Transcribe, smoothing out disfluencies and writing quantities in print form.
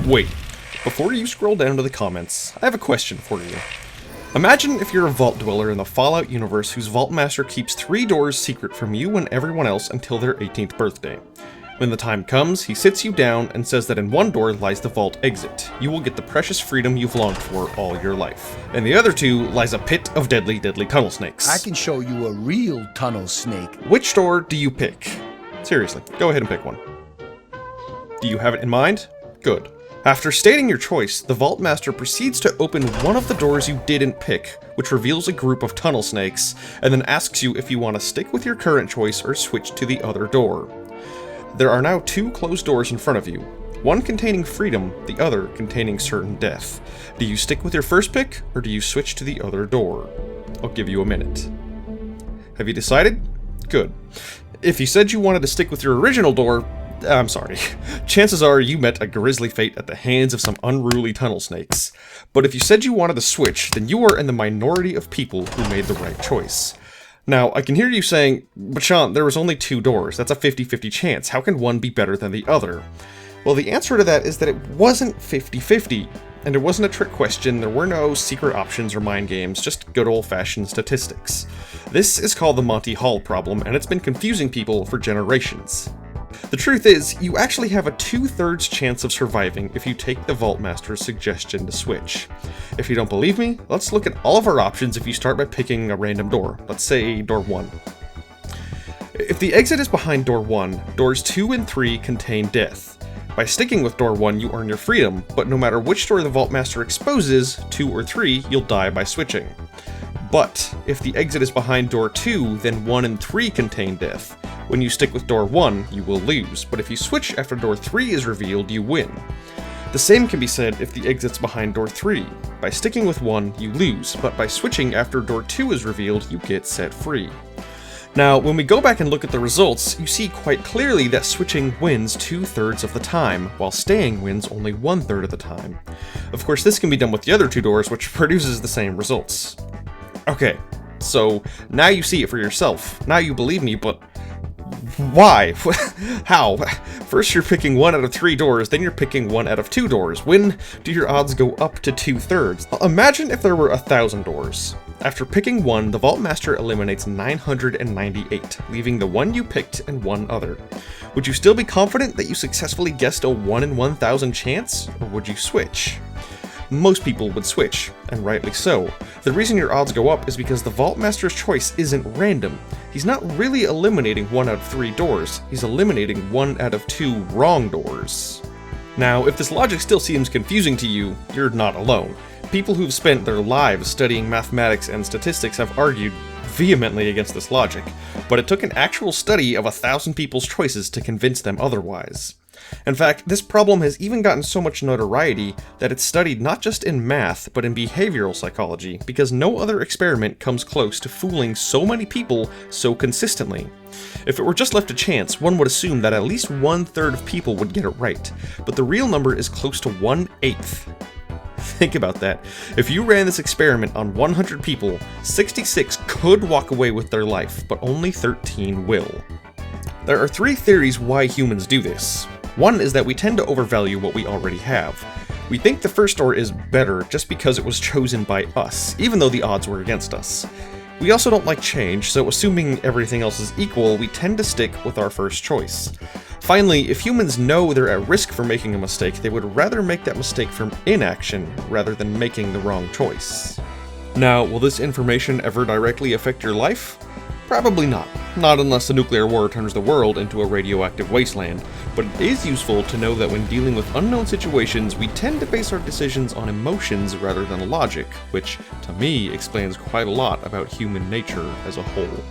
Wait, before you scroll down to the comments, I have a question for you. Imagine if you're a vault dweller in the Fallout universe whose Vault Master keeps 3 doors secret from you and everyone else until their 18th birthday. When the time comes, he sits you down and says that in one door lies the vault exit. You will get the precious freedom you've longed for all your life. In the other 2 lies a pit of deadly tunnel snakes. I can show you a real tunnel snake. Which door do you pick? Seriously, go ahead and pick one. Do you have it in mind? Good. After stating your choice, the Vault Master proceeds to open one of the doors you didn't pick, which reveals a group of tunnel snakes, and then asks you if you want to stick with your current choice or switch to the other door. There are now 2 closed doors in front of you, one containing freedom, the other containing certain death. Do you stick with your first pick, or do you switch to the other door? I'll give you a minute. Have you decided? Good. If you said you wanted to stick with your original door, I'm sorry. Chances are you met a grisly fate at the hands of some unruly tunnel snakes. But if you said you wanted to switch, then you are in the minority of people who made the right choice. Now, I can hear you saying, but Sean, there was only 2 doors. That's a 50-50 chance. How can one be better than the other? Well, the answer to that is that it wasn't 50-50. And it wasn't a trick question, there were no secret options or mind games, just good old-fashioned statistics. This is called the Monty Hall problem, and it's been confusing people for generations. The truth is, you actually have a 2/3 chance of surviving if you take the Vault Master's suggestion to switch. If you don't believe me, let's look at all of our options if you start by picking a random door. Let's say door 1. If the exit is behind door 1, doors 2 and 3 contain death. By sticking with door 1, you earn your freedom, but no matter which door the Vault Master exposes, 2 or 3, you'll die by switching. But if the exit is behind door 2, then 1 and 3 contain death. When you stick with door 1, you will lose, but if you switch after door 3 is revealed, you win. The same can be said if the exit's behind door 3. By sticking with 1, you lose, but by switching after door 2 is revealed, you get set free. Now, when we go back and look at the results, you see quite clearly that switching wins 2/3 of the time, while staying wins only 1/3 of the time. Of course, this can be done with the other 2 doors, which produces the same results. Okay, so now you see it for yourself. Now you believe me, but why? How? First you're picking 1 out of 3 doors, then you're picking 1 out of 2 doors. When do your odds go up to 2/3? Imagine if there were 1,000 doors. After picking 1, the Vault Master eliminates 998, leaving the 1 you picked and 1 other. Would you still be confident that you successfully guessed a 1 in 1,000 chance, or would you switch? Most people would switch, and rightly so. The reason your odds go up is because the Vault Master's choice isn't random. He's not really eliminating 1 out of 3 doors, he's eliminating 1 out of 2 wrong doors. Now, if this logic still seems confusing to you, you're not alone. People who've spent their lives studying mathematics and statistics have argued vehemently against this logic, but it took an actual study of 1,000 people's choices to convince them otherwise. In fact, this problem has even gotten so much notoriety that it's studied not just in math, but in behavioral psychology, because no other experiment comes close to fooling so many people so consistently. If it were just left to chance, one would assume that at least 1/3 of people would get it right, but the real number is close to 1/8. Think about that. If you ran this experiment on 100 people, 66 could walk away with their life, but only 13 will. There are 3 theories why humans do this. One is that we tend to overvalue what we already have. We think the first door is better just because it was chosen by us, even though the odds were against us. We also don't like change, so assuming everything else is equal, we tend to stick with our first choice. Finally, if humans know they're at risk for making a mistake, they would rather make that mistake from inaction rather than making the wrong choice. Now, will this information ever directly affect your life? Probably not. Not unless a nuclear war turns the world into a radioactive wasteland, but it is useful to know that when dealing with unknown situations, we tend to base our decisions on emotions rather than logic, which, to me, explains quite a lot about human nature as a whole.